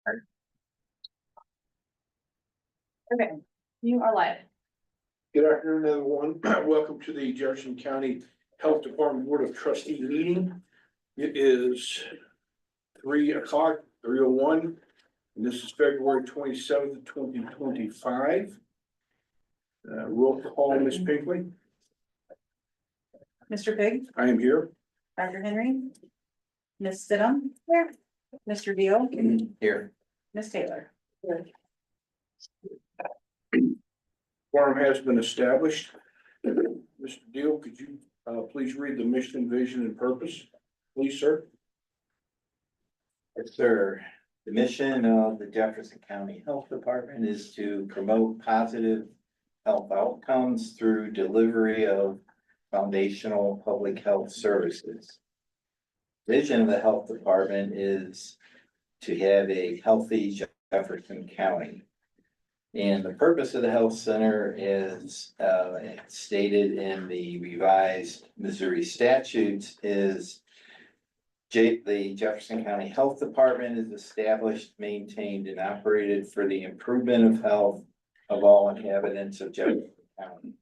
Okay, you are live. Good afternoon, everyone. Welcome to the Jefferson County Health Department Board of Trustee meeting. It is 3:00, 3:01, and this is February 27th, 2025. Roll call, Ms. Pinkley. Mr. Pig, I am here. Dr. Henry, Ms. Stidham. Here. Mr. Deal, Here. Ms. Taylor. Here. Quorum has been established. Mr. Deal, could you please read the mission, vision, and purpose? Please, sir. Yes, sir. The mission of the Jefferson County Health Department is to promote positive health outcomes through delivery of foundational public health services. Vision of the health department is to have a healthy Jefferson County. And the purpose of the health center is stated in the revised Missouri statutes is the Jefferson County Health Department is established, maintained, and operated for the improvement of health of all inhabitants of Jefferson County.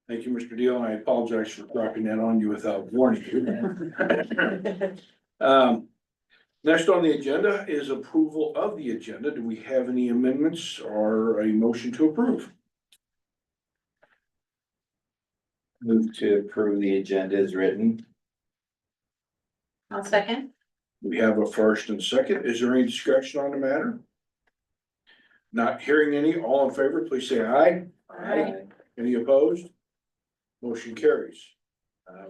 Thank you, Mr. Deal. I apologize for dropping that on you without warning you. Next on the agenda is approval of the agenda. Do we have any amendments or a motion to approve? Move to approve the agenda as written. I'll second. We have a first and second. Is there any discussion on the matter? Not hearing any. All in favor, please say aye. Aye. Any opposed? Motion carries.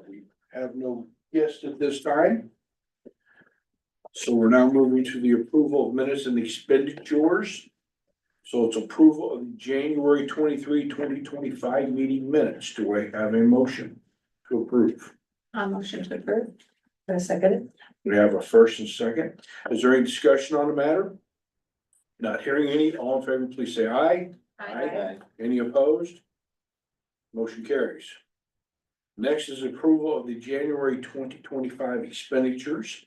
We have no guests at this time. So we're now moving to the approval of minutes and expenditures. So it's approval of January 23, 2025 meeting minutes. Do I have a motion to approve? I'll motion to approve. I second it. We have a first and second. Is there any discussion on the matter? Not hearing any. All in favor, please say aye. Any opposed? Motion carries. Next is approval of the January 2025 expenditures.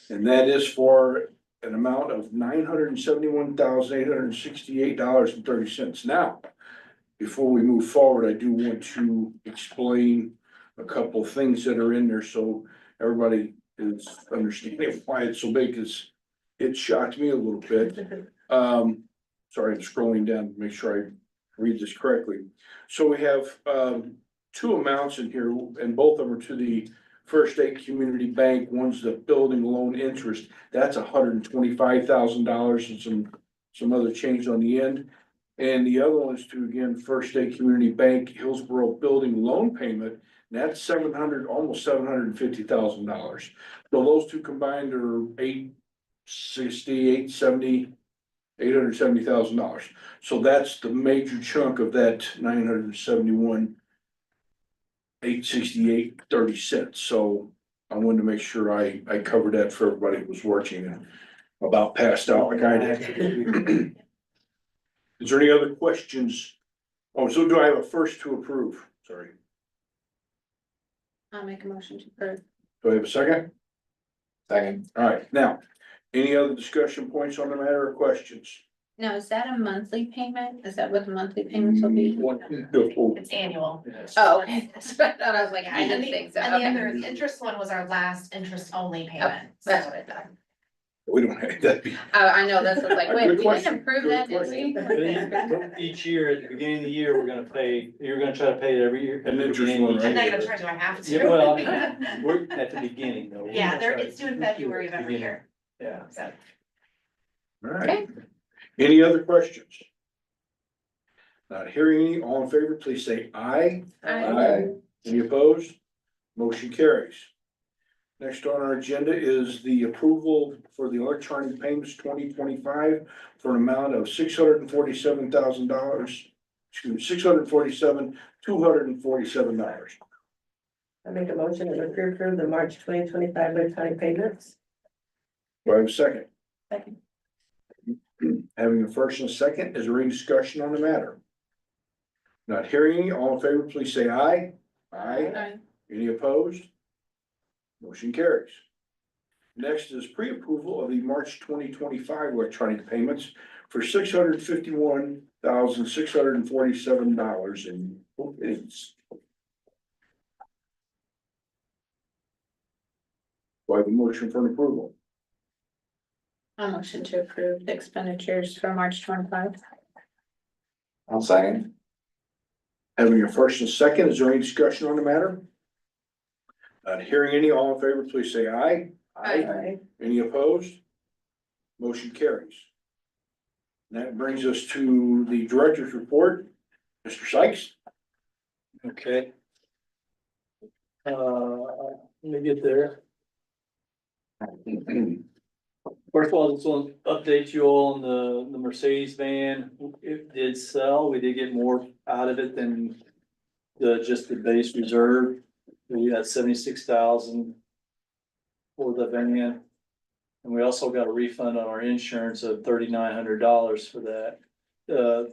And that is for an amount of $971,868.30. Now, before we move forward, I do want to explain a couple things that are in there so everybody is understanding why it's so big, because it shocked me a little bit. Sorry, I'm scrolling down to make sure I read this correctly. So we have two amounts in here, and both of them are to the First State Community Bank. One's the building loan interest. That's $125,000 and some other change on the end. And the other one is to, again, First State Community Bank Hillsborough building loan payment. And that's almost $750,000. So those two combined are $870,000. So that's the major chunk of that 971,868.30. So I wanted to make sure I covered that for everybody who was watching and about passed out like I did. Is there any other questions? Oh, so do I have a first to approve? Sorry. I'll make a motion to approve. Do I have a second? Second. All right, now, any other discussion points on the matter or questions? Now, is that a monthly payment? Is that what the monthly payments will be? It's annual. Oh, okay. That's what I thought. I was like, I And didn't the, think so. and the Okay. other interest one was our last interest only payment. That's So- what I thought. We don't have that. Oh, I know, that's what's like, wait, Good we question. didn't approve Good that, did we? Each year, at the beginning of the year, you're gonna try to pay it every year. An interest one, right? I'm not gonna charge you, I have to. Yeah, well, I mean, we're at the beginning though. Yeah, it's due in February of every year, Yeah. so. All right. Any other questions? Not hearing any, all in favor, please say aye. Any opposed? Motion carries. Next on our agenda is the approval for the electronic payments 2025 for an amount of $647,000. $647,247. I make a motion to approve the March 2025 electronic payments. Do I have a second? Second. Having a first and a second, is there any discussion on the matter? Not hearing any, all in favor, please say aye. Aye. Any opposed? Motion carries. Next is pre-approval of the March 2025 electronic payments for $651,647 in payments. Do I have a motion for an approval? A motion to approve the expenditures for March 25. I'll second. Having a first and second, is there any discussion on the matter? Not hearing any, all in favor, please say aye. Aye. Any opposed? Motion carries. And that brings us to the director's report. Mr. Sykes? Okay. Let me get there. First of all, I just want to update you all on the Mercedes van. It did sell. We did get more out of it than just the base reserve. We got 76,000 for the van. And we also got a refund on our insurance of $3,900 for that.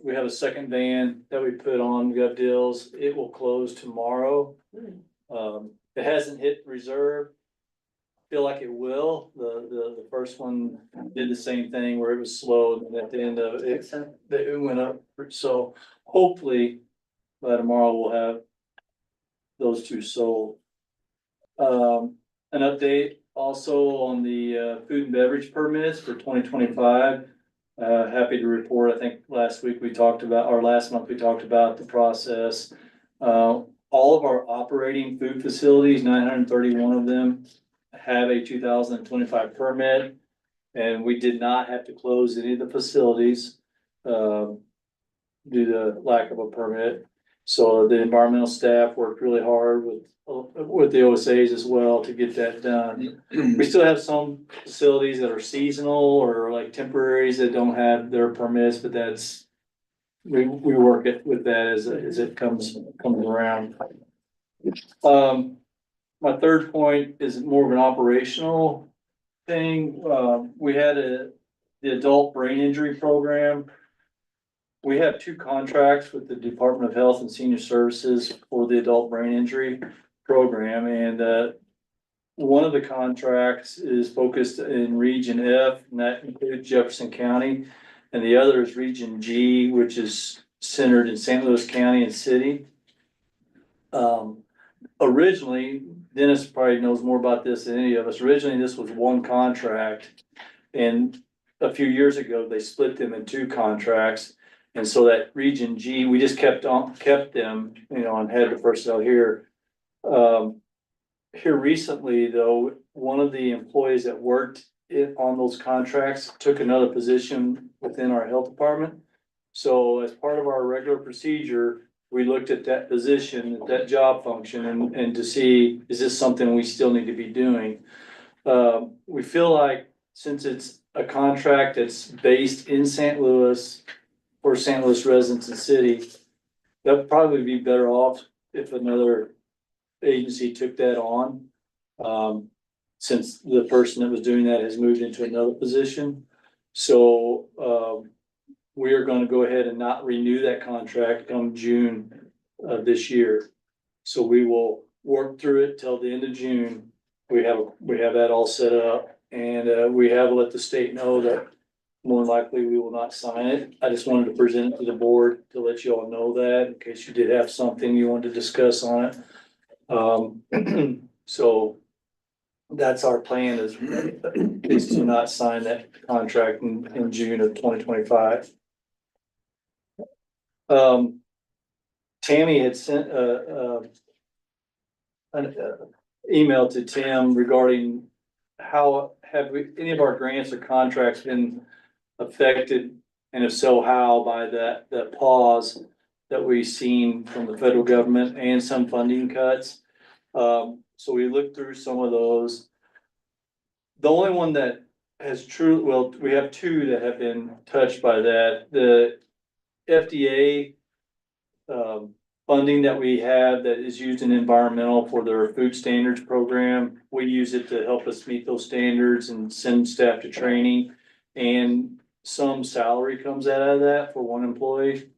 We have a second van that we put on, we got deals. It will close tomorrow. It hasn't hit reserve. Feel like it will. The first one did the same thing where it was slow and at the end of it, it went up. So hopefully by tomorrow we'll have those two sold. An update also on the food and beverage permits for 2025. Happy to report, I think last month we talked about the process. All of our operating food facilities, 931 of them, have a 2025 permit. And we did not have to close any of the facilities due to lack of a permit. So the environmental staff worked really hard with the OSAs as well to get that done. We still have some facilities that are seasonal or like temporaries that don't have their permits, but that's, we work it with that as it comes around. My third point is more of an operational thing. We had the adult brain injury program. We have two contracts with the Department of Health and Senior Services for the adult brain injury program, and one of the contracts is focused in Region F, and that includes Jefferson County, and the other is Region G, which is centered in St. Louis County and City. Originally, Dennis probably knows more about this than any of us. Originally, this was one contract, and a few years ago, they split them in two contracts. And so that Region G, we just kept them, and had the personnel here. Here recently, though, one of the employees that worked on those contracts took another position within our health department. So as part of our regular procedure, we looked at that position, that job function, and to see, is this something we still need to be doing? We feel like since it's a contract that's based in St. Louis for St. Louis residents and city, that'd probably be better off if another agency took that on. Since the person that was doing that has moved into another position. So, we are gonna go ahead and not renew that contract come June of this year. So we will work through it till the end of June. We have that all set up, and we have let the state know that more than likely we will not sign it. I just wanted to present it to the board to let you all know that in case you did have something you wanted to discuss on it. So that's our plan is to not sign that contract in June of 2025. Tammy had sent an email to Tim regarding how have any of our grants or contracts been affected, and if so, how, by that pause that we've seen from the federal government and some funding cuts. So we looked through some of those. The only one that has we have two that have been touched by that. The FDA funding that we have that is used in environmental for their food standards program. We use it to help us meet those standards and send staff to training, and some salary comes out of that for one employee.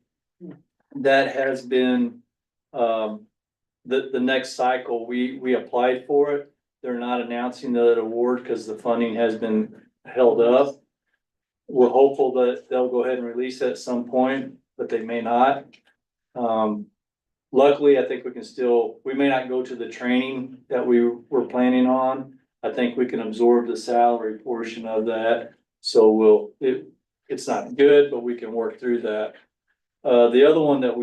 That has been the next cycle. We applied for it. they're not announcing the award because the funding has been held up. We're hopeful that they'll go ahead and release it at some point, but they may not. Luckily, I think we may not go to the training that we were planning on. I think we can absorb the salary portion of that. So it's not good, but we can work through that. The other one that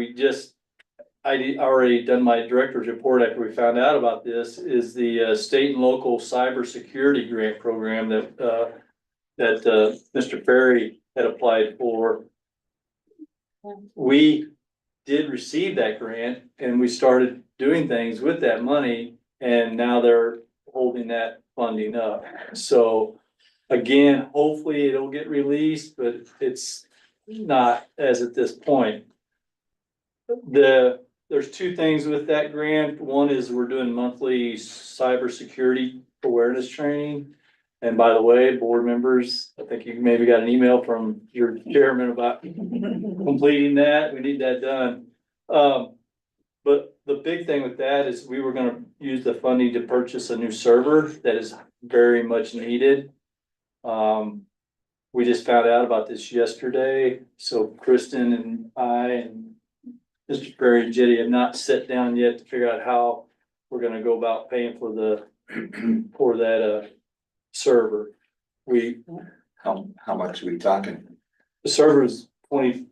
I already done my director's report after we found out about this is the state and local cybersecurity grant program that Mr. Ferry had applied for. We did receive that grant and we started doing things with that money, and now they're holding that funding up. So again, hopefully it'll get released, but it's not as at this point. There's two things with that grant. One is we're doing monthly cybersecurity awareness training. And by the way, board members, I think you maybe got an email from your chairman about completing that. We need that done. But the big thing with that is we were gonna use the funding to purchase a new server that is very much needed. We just found out about this yesterday, so Kristen and I and Mr. Perry and Jetty have not sat down yet to figure out how we're gonna go about paying for that server. How much are we talking? The server is 20,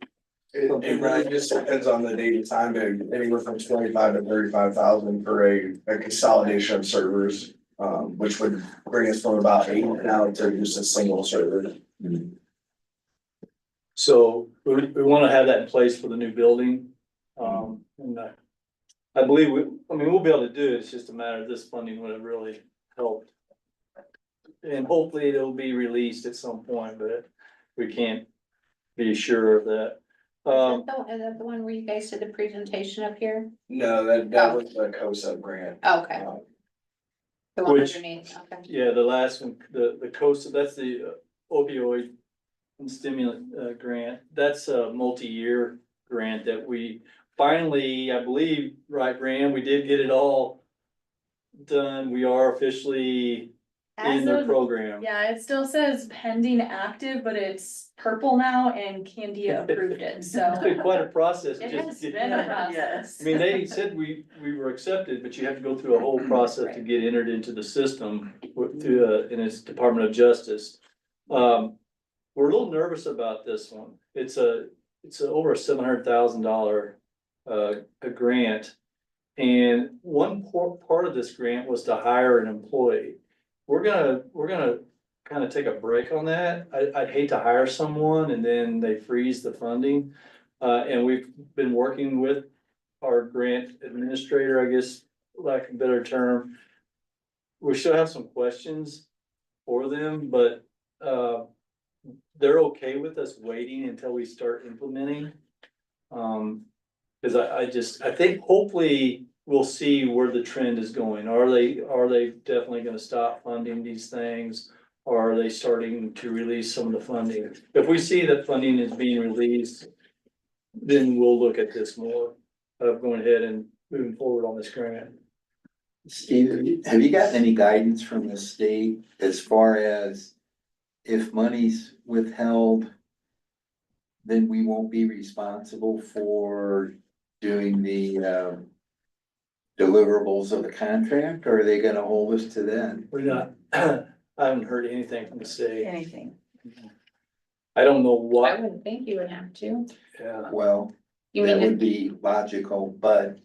It really just depends on the date and time, but anywhere from 25 to 35,000 for a consolidation of servers. Which would bring us from about 8 now to just a single server. so we wanna have that in place for the new building. And I believe we'll be able to do it. It's just a matter of this funding would have really helped. And hopefully it'll be released at some point, but we can't be sure of that. Is that the one where you guys did the presentation up here? No, that was the COSA grant. Okay. The one Which- underneath, okay. Yeah, the last one, the COSA, that's the opioid and stimulant grant. That's a multi-year grant that we finally, I believe, right, Graham, we did get it all done. We are officially in As the of, program. yeah, it still says pending active, but it's purple now and Candia approved it, so. It's been quite a process. It just has to get- been a process. I mean, they said we were accepted, but you have to go through a whole process to get entered into the system through, in its Department of Justice. We're a little nervous about this one. It's over a $700,000 a grant. And one part of this grant was to hire an employee. We're gonna kind of take a break on that. I'd hate to hire someone and then they freeze the funding. And we've been working with our grant administrator, I guess, lack of a better term. We still have some questions for them, but, they're okay with us waiting until we start implementing. Cause I think hopefully we'll see where the trend is going. Are they definitely gonna stop funding these things? Or are they starting to release some of the funding? If we see that funding is being released, then we'll look at this more of going ahead and moving forward on this grant. Steve, have you gotten any guidance from the state as far as if money's withheld, then we won't be responsible for doing the deliverables of the contract, or are they gonna hold us to that? We're not, I haven't heard anything from the state. Anything. I don't know I what, wouldn't think you would have to. yeah. Well, You that mean, would be logical, but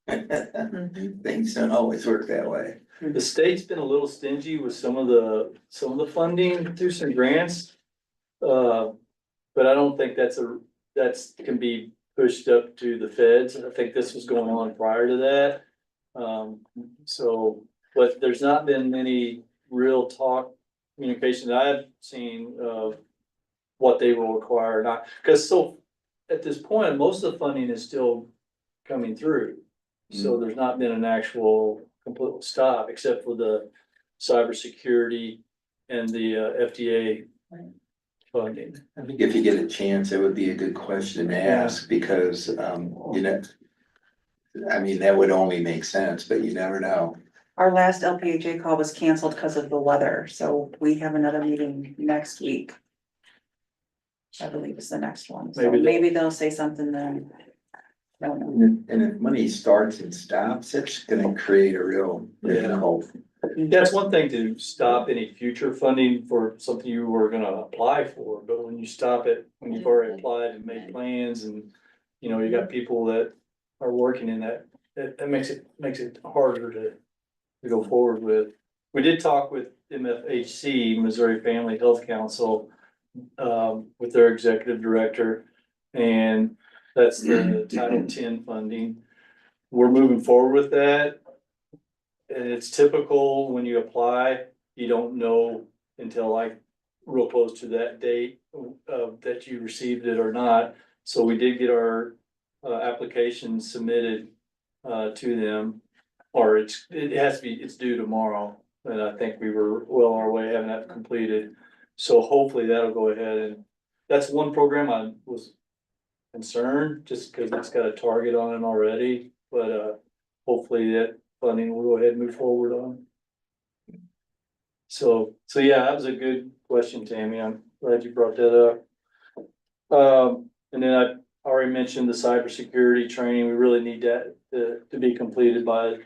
things don't always work that way. The state's been a little stingy with some of the funding through some grants. But I don't think that's can be pushed up to the feds. I think this was going on prior to that. But there's not been any real communication that I've seen of what they will require or not. Cause at this point, most of the funding is still coming through. So there's not been an actual complete stop, except for the cybersecurity and the FDA funding. I think if you get a chance, it would be a good question to ask, because, I mean, that would only make sense, but you never know. Our last LPHA call was canceled because of the weather, so we have another meeting next week. I believe is the next one, so Maybe maybe they'll say something then. I don't know. And if money starts and stops, it's gonna create a real difficult. That's one thing to stop any future funding for something you were gonna apply for, but when you stop it, when you've already applied and made plans and, you know, you got people that are working in that, that makes it harder to go forward with. We did talk with MFHC, Missouri Family Health Council, with their executive director, and that's the Title 10 funding. We're moving forward with that. And it's typical when you apply, you don't know until like real close to that date, that you received it or not. So we did get our, application submitted, to them. Or it has to be, it's due tomorrow, and I think we were well on our way having that completed. So hopefully that'll go ahead, and that's one program I was concerned, just because it's got a target on it already, but, hopefully that funding will go ahead and move forward on. So yeah, that was a good question, Tammy. I'm glad you brought that up. And then I already mentioned the cybersecurity training. We really need that to be completed by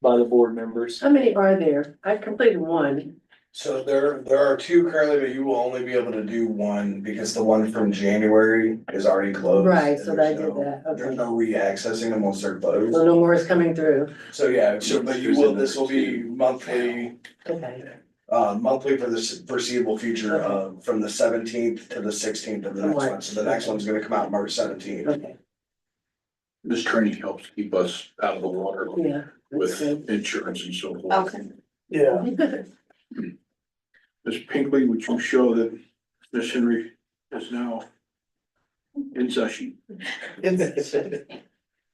the board members. How many are there? I completed one. So there are two currently, but you will only be able to do one because the one from January is already closed. Right, and so there's I did no- that, There's okay. no re-accessing them once they're closed. So no more is coming through. So yeah, so but you will, this will be monthly, Okay. monthly for the foreseeable future, from the 17th to the 16th of the next one. So the next one's gonna come out March 17th. Okay, This training helps keep us out of the water yeah. with that's good. insurance and so forth. Okay. Yeah. Ms. Pinkley, would you show that Ms. Henry is now in session?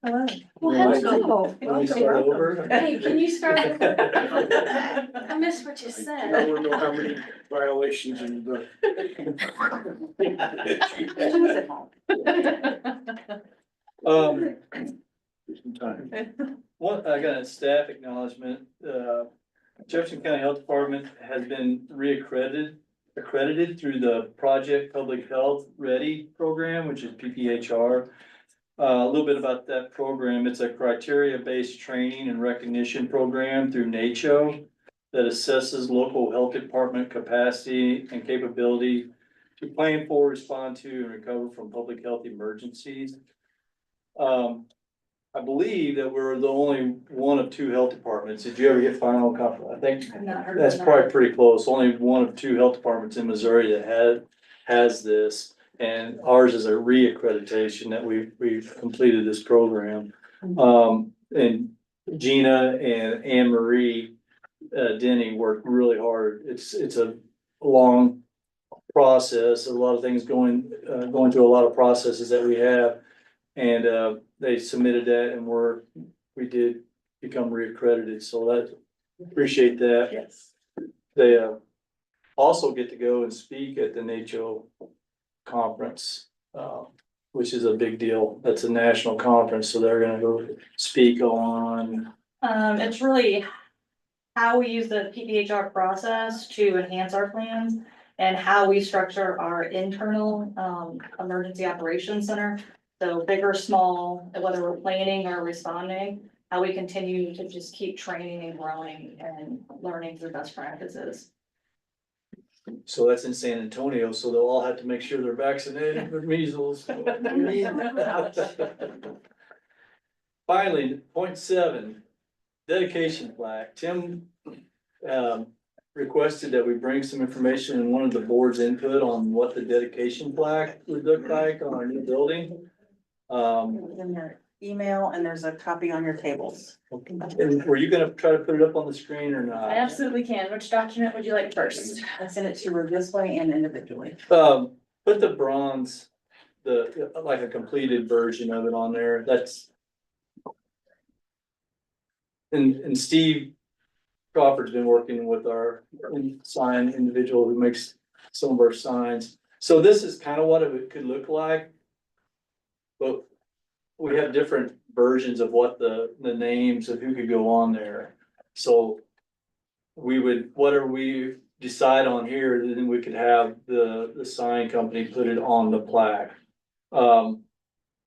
Hello. Welcome. Can we start over? Hey, can you start? I missed what you I said. don't know how many violations in the. She was at home. Time. One, I got a staff acknowledgement, Jefferson County Health Department has been accredited through the Project Public Health Ready program, which is PPHR. A little bit about that program. It's a criteria-based training and recognition program through NACCHO that assesses local health department capacity and capability to plan for, respond to, and recover from public health emergencies. I believe that we're the only one of two health departments. Did you ever get final copy? I think I've not heard that's of that. probably pretty close. Only one of two health departments in Missouri that has this. And ours is a reaccreditation that we've completed this program. And Gina and Anne Marie, Denny worked really hard. It's a long process, a lot of things going through a lot of processes that we have. And, they submitted that and we did become reaccredited, so that, appreciate that. Yes. They, also get to go and speak at the NACCHO conference, which is a big deal. That's a national conference, so they're gonna go speak on. It's really how we use the PPHR process to enhance our plans and how we structure our internal, emergency operations center. So big or small, whether we're planning or responding, how we continue to just keep training and growing and learning through best practices. So that's in San Antonio, so they'll all have to make sure they're vaccinated for measles. Finally, point 7, dedication plaque. Tim, requested that we bring some information and one of the board's input on what the dedication plaque would look like on our new building. In your email, and there's a copy on your tables. And were you gonna try to put it up on the screen or not? I absolutely can. Which document would you like first? I sent it to her this way and individually. Put the bronze, like a completed version of it on there, that's. And Steve Crawford's been working with our sign individual who makes some of our signs. So this is kind of what it could look like. But we have different versions of what the names of who could go on there. So we would, whatever we decide on here, then we could have the sign company put it on the plaque.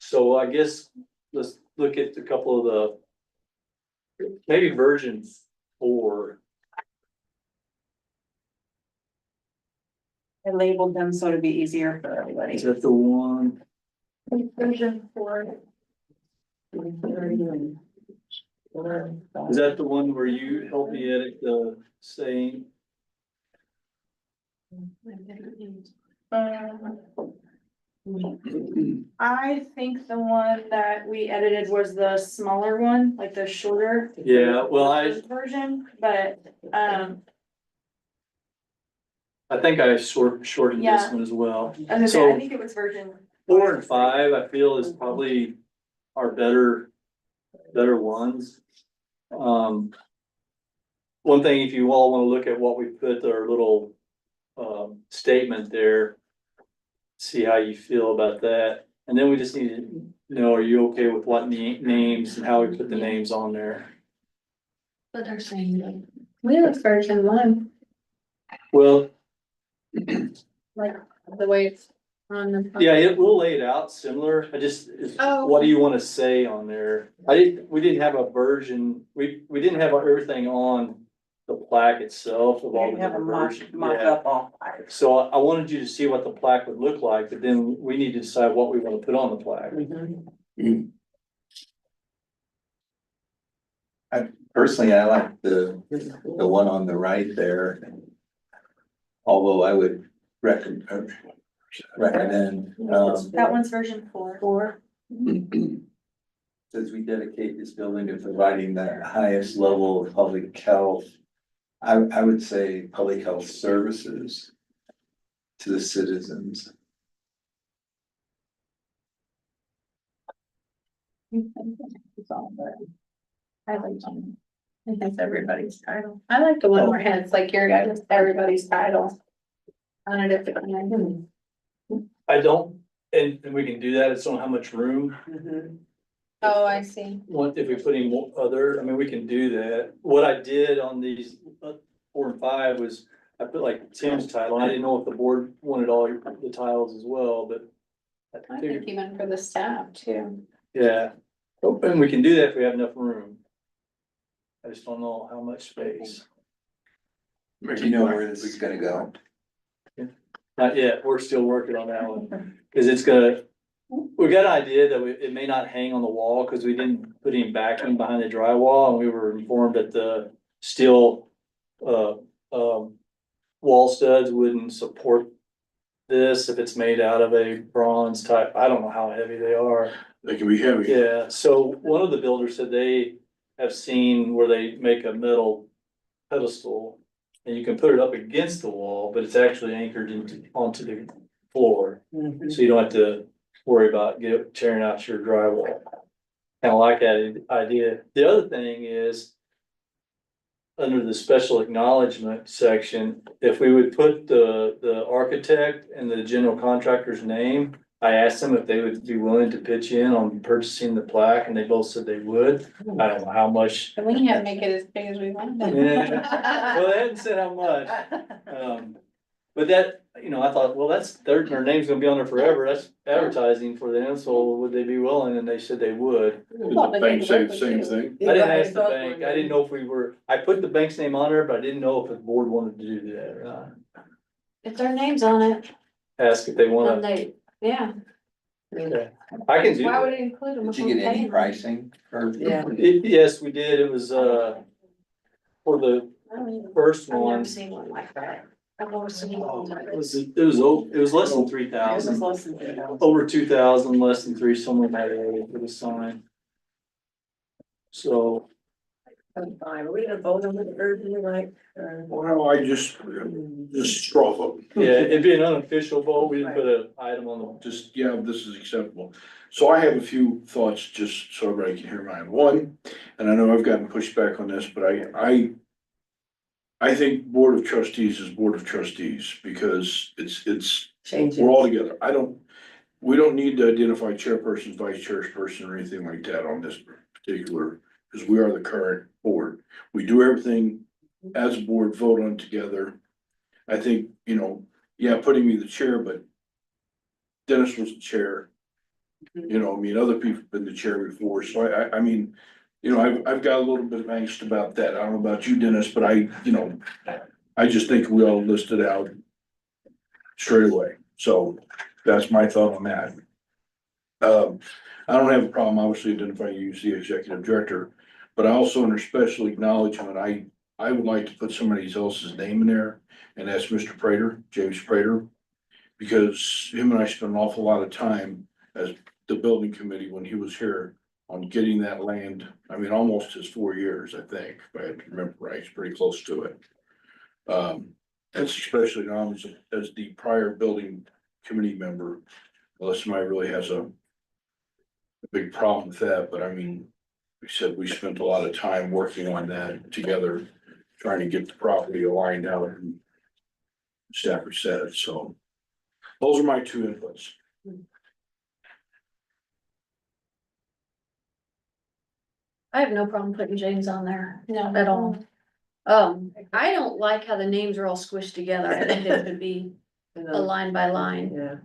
So I guess let's look at a couple of maybe version 4. I labeled them so it'd be easier for everybody. Is that the one? Version 4. Is that the one where you helped me edit the saying? I think the one that we edited was the smaller one, like the shorter. Yeah, well, I Version, but, I think I shortened this Yeah. one as well. I was gonna say, So- I think it was version. 4 and 5, I feel is probably our better ones. One thing, if you all wanna look at what we put our little, statement there, see how you feel about that. And then we just need to know, are you okay with what names and how we put the names on there? But they're saying, we look version 1, Well, like the way it's on the. yeah, it will lay it out similar. I just, Oh, what do you wanna say on there? We didn't have a version, we didn't have everything on the plaque itself of We all the didn't have a different versions. mock Yeah. up all five. So I wanted you to see what the plaque would look like, but then we need to decide what we wanna put on the plaque. Personally, I like the one on the right there. Although I would recommend, That one's version 4. as we dedicate this building to providing the highest level of public health. I would say public health services to the citizens. I like them. I think it's everybody's title. I like the one where it's like your guys, everybody's title. On it if it can. I don't, and we can do that, it's on how much room, Oh, I see. what, if we put in more other, I mean, we can do that. What I did on these 4 and 5 was, I put like Tim's title, I didn't know if the board wanted all the titles as well, but. I think even for the staff too. Yeah, and we can do that if we have enough room. I just don't know how much space. Do you know where this is gonna go? Not yet, we're still working on that one, cause it's gonna, we got an idea that it may not hang on the wall, cause we didn't put any backing behind the drywall, and we were informed that the steel, wall studs wouldn't support this if it's made out of a bronze type, I don't know how heavy they are. They can be heavy. Yeah, so one of the builders said they have seen where they make a metal pedestal. And you can put it up against the wall, but it's actually anchored onto the floor, so you don't have to worry about tearing out your drywall. Kinda like that idea. The other thing is, under the special acknowledgement section, if we would put the architect and the general contractor's name, I asked them if they would be willing to pitch in on purchasing the plaque, and they both said they would. I don't know how much. And we can have make it as big as we want. Yeah. Well, they hadn't said how much. But that, I thought, well, their name's gonna be on there forever, that's advertising for them, so would they be willing, and they said they would. Did the bank say the same thing? I didn't ask the bank, I didn't know if I put the bank's name on there, but I didn't know if the board wanted to do that or not. If their name's on it, Ask if they then wanna, they, yeah. okay, I can do Why would that. it include them? Did you get any pricing? Or- Yeah. Yes, we did, it was, for the first I've never one. seen one like that. I've never seen Oh, one. It was less than 3,000, less than 3,000. over 2,000, less than 3, somewhere in that area for the sign. So, Fine, are we gonna vote on the version we like? Well, I just straw vote. yeah, it'd be an unofficial vote, we didn't put an item on the, Just, yeah, this is acceptable. So I have a few thoughts, just so everybody can hear mine. One, and I know I've gotten pushback on this, but I think Board of Trustees is Board of Trustees, because it's, Change we're all it. together. We don't need to identify chairperson, vice chairperson, or anything like that on this particular because we are the current board. We do everything as a board, vote on together. I think, you know, yeah, putting me the chair, but Dennis was the chair. You know, I mean, other people have been the chair before, so I mean, you know, I've got a little bit of angst about that. I don't know about you, Dennis, but you know, I just think we all listed out straight away. So that's my thought on that. I don't have a problem, obviously, identifying you as the executive director, but I also, under special acknowledgement, I would like to put somebody else's name in there, and that's Mr. Prater, James Prater. Because him and I spent an awful lot of time as the building committee when he was here on getting that land. I mean, almost his 4 years, I think, if I remember right, it's pretty close to it. That's especially now as the prior building committee member, unless somebody really has a big problem with that, but I mean, we said we spent a lot of time working on that together, trying to get the property aligned out and staff said, so those are my two inputs. I have no problem putting James on there No. at all. I don't like how the names are all squished together. I think it should be a line by line. Yeah.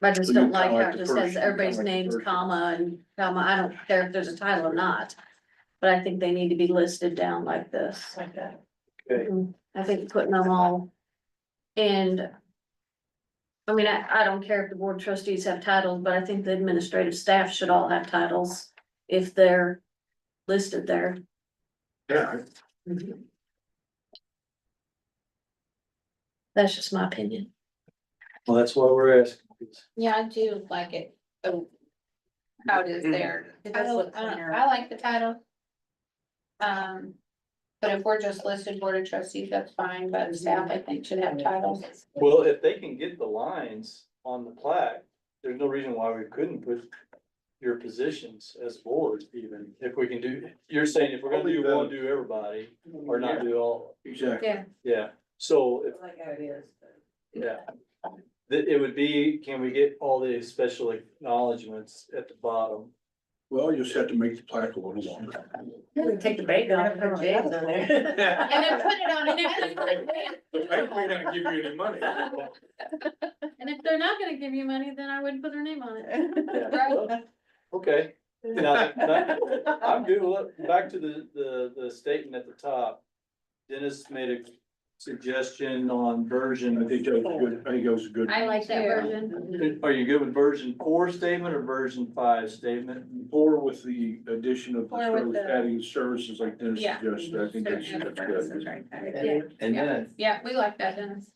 I just So don't you like kinda how like it the just has first- you everybody's kinda like the names, first. comma and comma. I don't care if there's a title or not. But I think they need to be listed down like this. Like that. Okay. I think putting them all. And. I mean, I don't care if the board trustees have titles, but I think the administrative staff should all have titles if they're listed there. Yeah, That's just my opinion. Well, that's why we're asking. Yeah, I do like it. How it is there. It does look I cleaner. like the title. But if we're just listed board of trustees, that's fine, but staff, I think, should have titles. Well, if they can get the lines on the plaque, there's no reason why we couldn't put your positions as boards even, if we can do, you're saying if we're gonna do one, do everybody, or not do all, exactly. Yeah, yeah, so if, I like how it is. yeah. It would be, can we get all the special acknowledgements at the bottom? Well, you just have to make the plaque a little longer. Take the bait off, put James on there. and then put it on it. I may not give you any money. And if they're not gonna give you money, then I wouldn't put their name on it. Yeah. Okay, now, I'm good, well, back to the statement at the top. Dennis made a suggestion on version. I think that was good. I think that was a good. I like that version. Are you good with version 4 statement or version 5 statement? Or with the addition of the Or with service, the- adding services like Dennis Yeah. suggested, I think that's good. Yeah, And then, yeah, we like that, Dennis.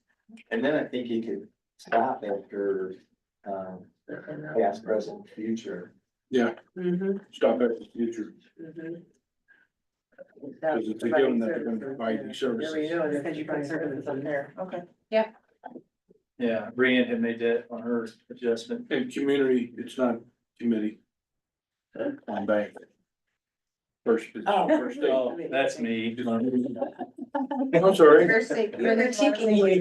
I think you could stop after, past, present, future. Yeah, Mhm, stop at the future, mhm. because it's a given that they're gonna provide these There we services. go, because you put services on there, okay. Yeah, Brian had made that on her adjustment. And community, it's not committee. On bank. First. Oh. First day. Oh, that's me. I'm sorry. You're cheeky. Way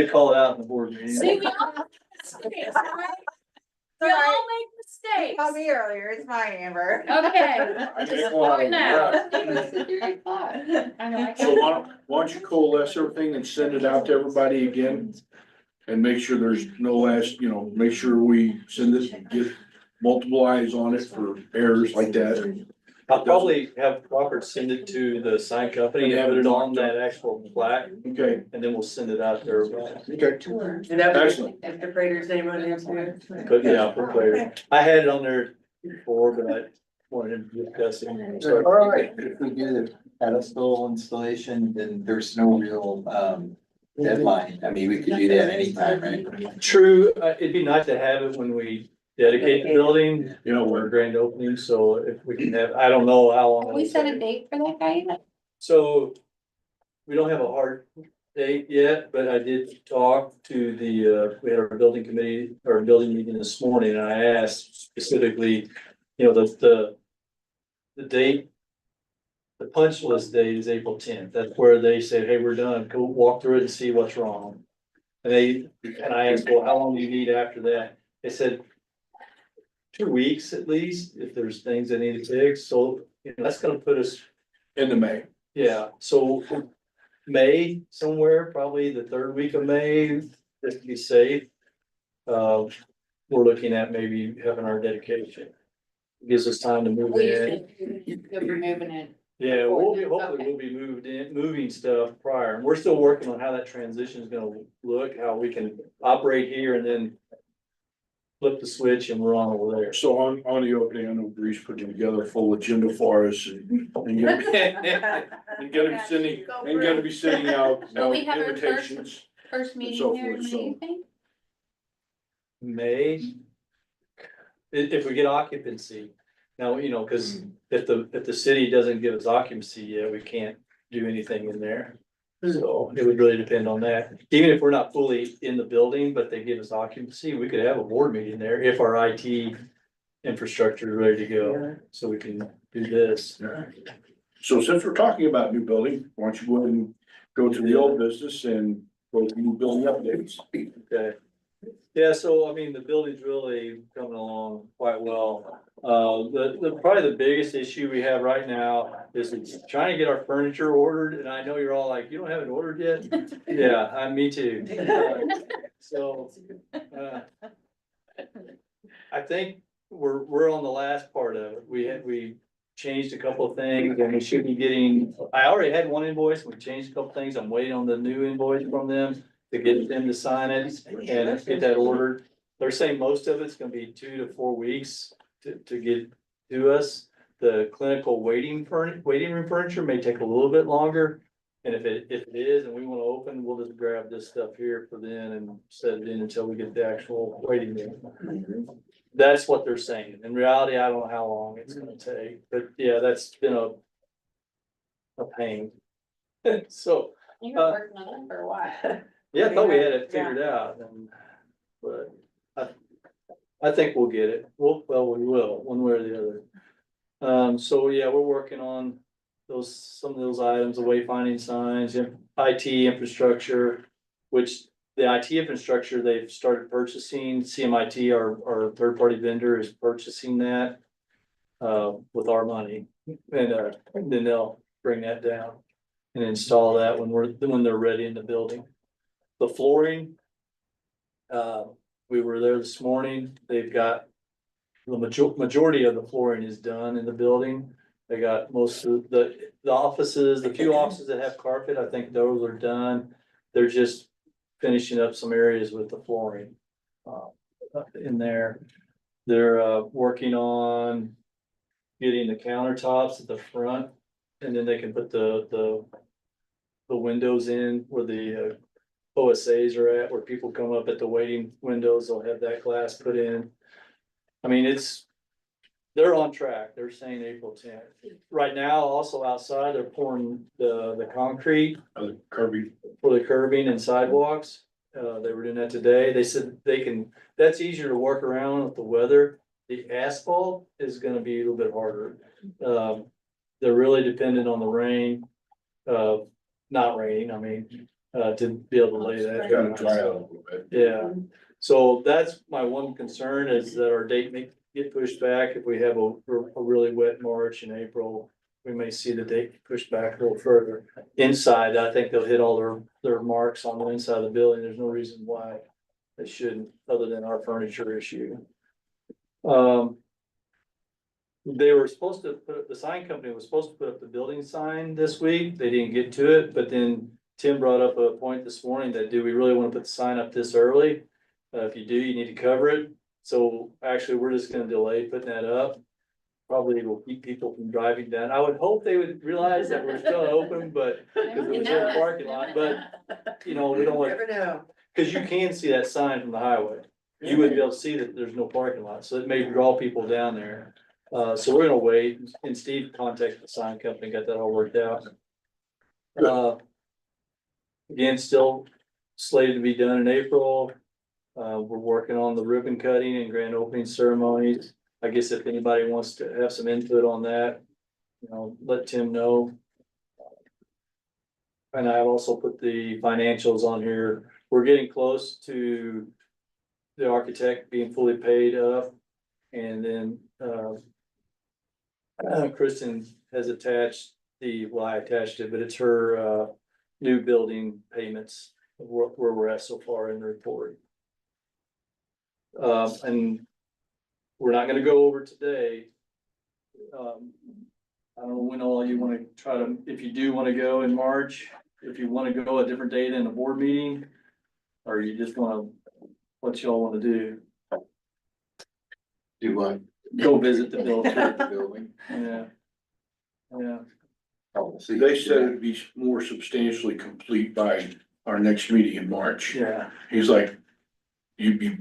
to call it out in the board meeting. See, we all make mistakes. Called me earlier, it's my Amber. Okay. I Just didn't want point to out. interrupt. I know, I So why don't you coalesce everything and send it out to everybody again? And make sure there's no last, make sure we send this and get multiple eyes on it for errors like that. I'll probably have Robert send it to the sign company and put it on that actual plaque, Okay, and then we'll send it out there. okay, And that was excellent. Mr. Prater's name on there too. But yeah, for clarity. I had it on there before, but I wanted to discuss it. So, All right, if we do the pedestal installation, then there's no real, deadline. I mean, we could do that anytime, right? true, it'd be nice to have it when we dedicate the building, or grand opening, so if we can have, I don't know how long. Have we set a date for that guy yet? So, we don't have a hard date yet, but I did talk to we had our building committee, or building meeting this morning, and I asked specifically, the date. The punch list date is April 10th, that's where they said, hey, we're done, go walk through it and see what's wrong. And I asked, well, how long do you need after that? They said, 2 weeks at least, if there's things that need to fix, so, you know, that's gonna put us, Into May. yeah, so. May somewhere, probably the third week of May, just to be safe. We're looking at maybe having our dedication. Gives us time to move in. You'll be moving it. Yeah, hopefully Okay. we'll be moving stuff prior, and we're still working on how that transition is gonna look, how we can operate here and then. Flip the switch and we're on over there. So on the opening, I know Bree's putting together a full agenda for us and gonna be sending out Will we have our first- invitations. First and so meeting here in forth, May, so- you think? May. If we get occupancy, now, you know, cause if the city doesn't give us occupancy yet, we can't do anything in there. So it would really depend on that. Even if we're not fully in the building, but they give us occupancy, we could have a board meeting there if our IT infrastructure is ready to go, so we can do this. So since we're talking about new building, why don't you go ahead and go to the old business and go to new building updates? Okay. Yeah, so I mean, the building's really coming along quite well. Probably the biggest issue we have right now is it's trying to get our furniture ordered, and I know you're all like, you don't have it ordered yet? Yeah, me too. So, I think we're on the last part of it. We changed a couple of things and we should be getting, I already had one invoice, we changed a couple things. I'm waiting on the new invoice from them to get them to sign it and get that ordered. They're saying most of it's gonna be 2 to 4 weeks to get to us. The clinical waiting room furniture may take a little bit longer. And if it is, and we wanna open, we'll just grab this stuff here for then and set it in until we get the actual waiting room. That's what they're saying. In reality, I don't know how long it's gonna take, but yeah, that's been a pain. So, You've been working on it for a while. yeah, I thought we had it figured out, but I think we'll get it. We will, one way or the other. So yeah, we're working on some of those items, the wayfinding signs, IT infrastructure, which the IT infrastructure, they've started purchasing. CMIT, our third-party vendor, is purchasing that with our money, and then they'll bring that down and install that when they're ready in the building. The flooring, we were there this morning. They've got the majority of the flooring is done in the building. They got most of the offices, the few offices that have carpet, I think those are done. They're just finishing up some areas with the flooring in there. They're working on getting the countertops at the front, and then they can put the windows in where the OSAs are at, where people come up at the waiting windows, they'll have that glass put in. I mean, they're on track. They're saying April 10th. Right now, also outside, they're pouring the concrete Kirby. for the curbing and sidewalks. They were doing that today. They said that's easier to work around with the weather. The asphalt is gonna be a little bit harder. They're really dependent on the rain, not raining, I mean, to be able to lay that. Gotta dry out a little bit. Yeah, so that's my one concern is that our date may get pushed back. If we have a really wet March and April, we may see the date pushed back a little further. Inside, I think they'll hit all their marks on the inside of the building. There's no reason why they shouldn't, other than our furniture issue. They were supposed to the sign company was supposed to put up the building sign this week. They didn't get to it, but then Tim brought up a point this morning that do we really want to put the sign up this early? If you do, you need to cover it. So actually, we're just gonna delay putting that up. Probably will keep people from driving down. I would hope they would realize that we're still open, but because it was in the parking lot, but you know, we don't want, Never know. because you can see that sign from the highway. You wouldn't be able to see that there's no parking lot, so it may draw people down there. So we're gonna wait, and Steve contacted the sign company, got that all worked out. Again, still slated to be done in April. We're working on the ribbon cutting and grand opening ceremonies. I guess if anybody wants to have some input on that, you know, let Tim know. And I've also put the financials on here. We're getting close to the architect being fully paid up. And then, Kristen has attached I attached it, but it's her, new building payments, where we're at so far in the report. And we're not gonna go over today. I don't know when all you wanna try to, if you do wanna go in March, if you wanna go a different day than a board meeting, or you just wanna, what y'all wanna do? Do what? Go visit the building, Building. yeah. Yeah, They said it'd be more substantially complete by our next meeting in March. yeah. He's like, you'd be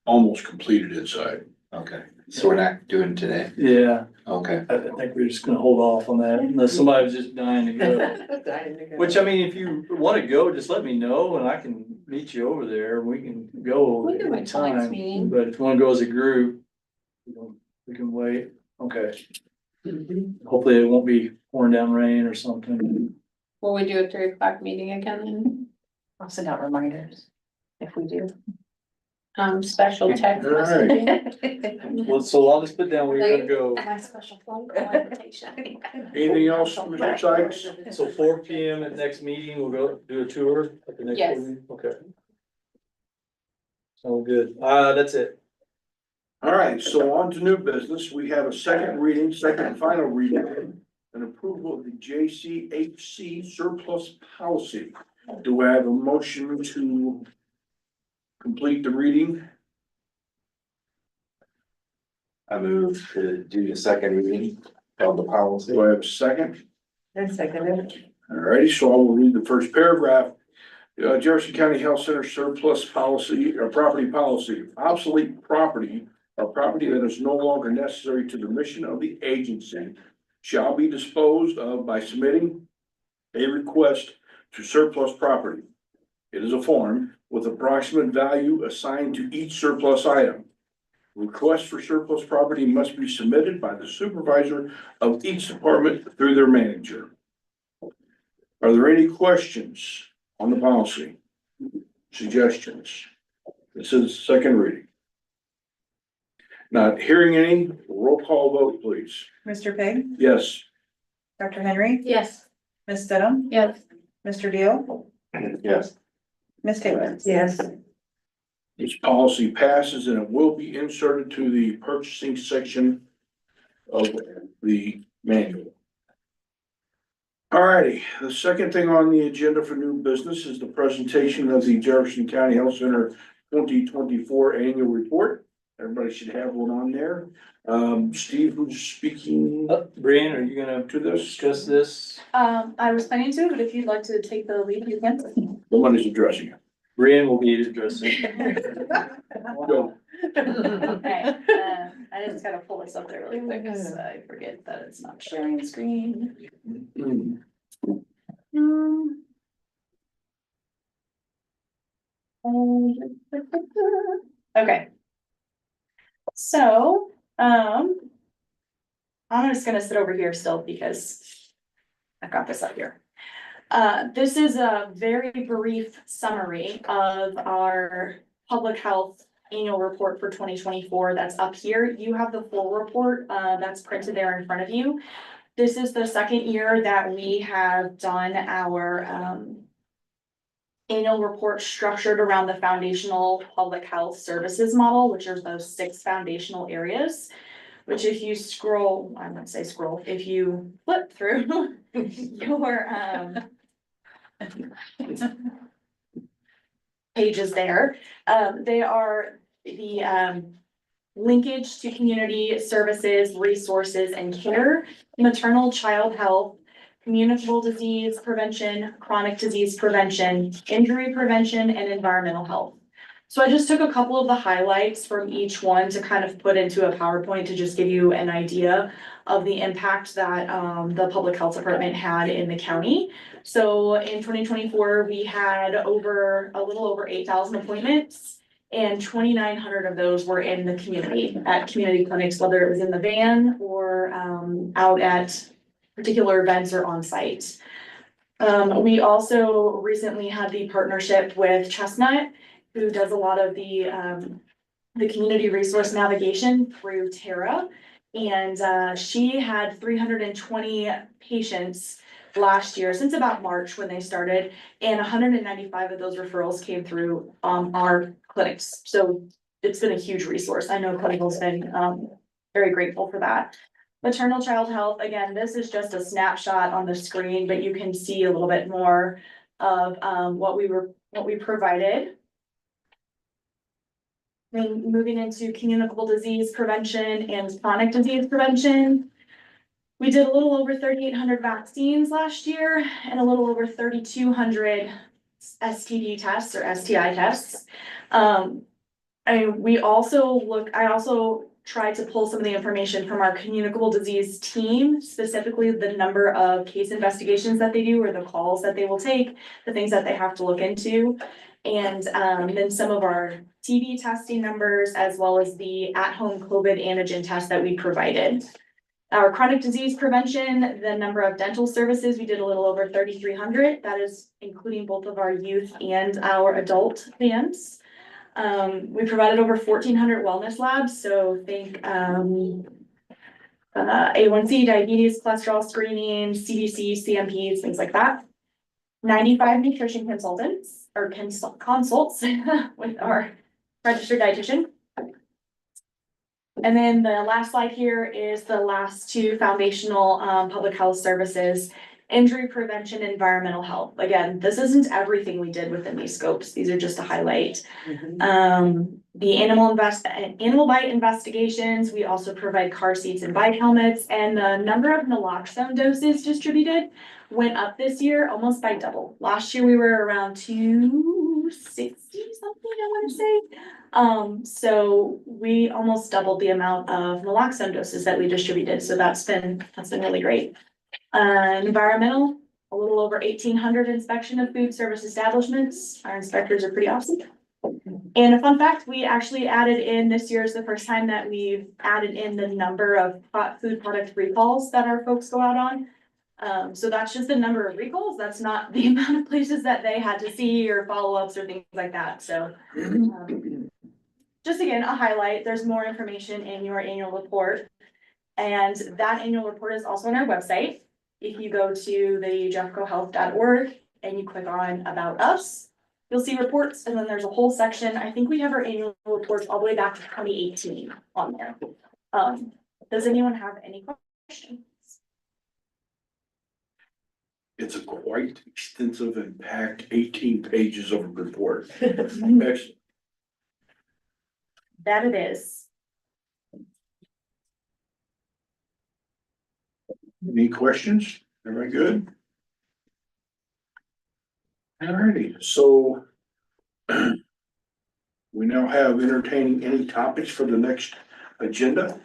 almost completed inside. Okay, so we're not doing today? Yeah, Okay. I think we're just gonna hold off on that unless somebody was just dying to go. Which, I mean, if you wanna go, just let me know and I can meet you over there. We can go We can wait till next anytime. meeting. But if you wanna go as a group, we can wait. Okay. Hopefully it won't be pouring down rain or something. Will we do a 3 o'clock meeting again then? I'll send out reminders if we do. Special text All right. messaging. Well, so I'll just put down where you're gonna go. My special phone call invitation. Anything else, Mr. Sykes? So 4 PM at next meeting, we'll go do a tour at the next Yes. meeting? Okay. So good. That's it. All right, so on to new business. We have a second and final reading, an approval of the JCHD surplus policy. Do I have a motion to complete the reading? I move to do the second reading of the policy. Do I have a second? And second. All righty, so I will read the first paragraph. Jefferson County Health Center surplus policy or property policy, obsolete property or property that is no longer necessary to the mission of the agency shall be disposed of by submitting a request to surplus property. It is a form with approximate value assigned to each surplus item. Request for surplus property must be submitted by the supervisor of each department through their manager. Are there any questions on the policy? Suggestions? This is second reading. Not hearing any, roll call vote, please. Mr. Pig, Yes. Dr. Henry, Yes. Ms. Stidham, Yes. Mr. Deal, Yes. Ms. Taylor. Yes. This policy passes and it will be inserted to the purchasing section of the manual. All righty, the second thing on the agenda for new business is the presentation of the Jefferson County Health Center 2024 annual report. Everybody should have one on there. Steve, who's speaking Brian, are you gonna to this? discuss this? I was planning to, but if you'd like to take the lead, you can. The one is addressing you. Brian will be addressing. Go. Okay, I just gotta pull this up there really quick, cause I forget that it's not sharing screen. Okay. So, I'm just gonna sit over here still because I've got this up here. This is a very brief summary of our public health annual report for 2024 that's up here. You have the full report, that's printed there in front of you. This is the second year that we have done our, annual report structured around the foundational public health services model, which are those 6 foundational areas. Which if you scroll, I wouldn't say scroll, if you flip through your, pages there, they are the, linkage to community services, resources and care, maternal child health, communicable disease prevention, chronic disease prevention, injury prevention, and environmental health. So I just took a couple of the highlights from each one to kind of put into a PowerPoint to just give you an idea of the impact that the public health department had in the county. So in 2024, we had a little over 8,000 appointments, and 2,900 of those were in the community, at community clinics, whether it was in the van or out at particular events or on site. We also recently had the partnership with Chestnut, who does a lot of the the community resource navigation through Tara. And she had 320 patients last year, since about March when they started, and 195 of those referrals came through our clinics. So it's been a huge resource. I know Clinical's been very grateful for that. Maternal child health, again, this is just a snapshot on the screen, but you can see a little bit more of what we provided. Then moving into communicable disease prevention and chronic disease prevention. We did a little over 3,800 vaccines last year and a little over 3,200 STD tests or STI tests. I also tried to pull some of the information from our communicable disease team, specifically the number of case investigations that they do or the calls that they will take, the things that they have to look into. And then some of our TB testing numbers, as well as the at-home COVID antigen test that we provided. Our chronic disease prevention, the number of dental services, we did a little over 3,300. That is including both of our youth and our adult vans. We provided over 1,400 wellness labs, so think A1C, diabetes, cholesterol screening, CBC, CMPs, things like that. 95 nutrition consultants or consults with our registered dietitian. And then the last slide here is the last two foundational public health services: injury prevention, environmental health. Again, this isn't everything we did within these scopes. These are just a highlight. The animal bite investigations, we also provide car seats and bike helmets, and the number of naloxone doses distributed went up this year almost by double. Last year we were around 260 something, I want to say. So we almost doubled the amount of naloxone doses that we distributed. So that's been really great. Environmental, a little over 1,800 inspection of food service establishments. Our inspectors are pretty awesome. And a fun fact, we actually added in, this year is the first time that we've added in the number of food product recalls that our folks go out on. So that's just the number of recalls. That's not the amount of places that they had to see or follow-ups or things like that. So just again, a highlight. There's more information in your annual report. And that annual report is also on our website. If you go to the jeffcohealth.org and you click on About Us, you'll see reports, and then there's a whole section. I think we have our annual reports all the way back to 2018 on there. Does anyone have any questions? It's a quite extensive and packed 18 pages of a report. Excellent. That it is. Any questions? Everybody good? Alrighty, so we now have entertaining any topics for the next agenda.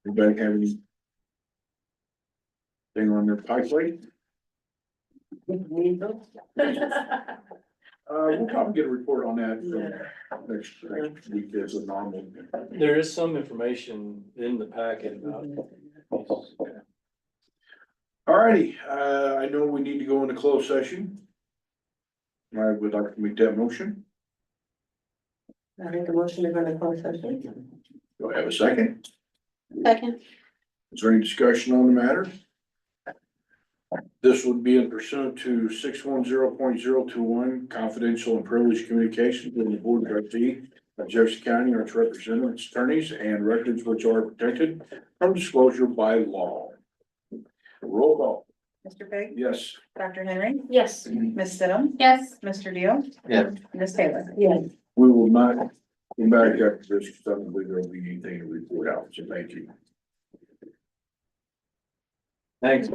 Anybody have any thing on their pipeline? We'll probably get a report on that next week as a normal. There is some information in the packet about. Alrighty, I know we need to go into closed session. I would like to make that motion. I make a motion to go into closed session. Do I have a second? Second. Is there any discussion on the matter? This would be in pursuant to 610.021 confidential and privileged communications with the board of trustees of Jefferson County or its representatives, attorneys, and records which are protected from disclosure by law. Roll call. Mr. Pig, Yes. Dr. Henry, Yes. Ms. Stidham, Yes. Mr. Deal. Yeah. Ms. Taylor. Yes. We will not come back after this, because I don't believe there will be anything to report out, so thank you. Thanks.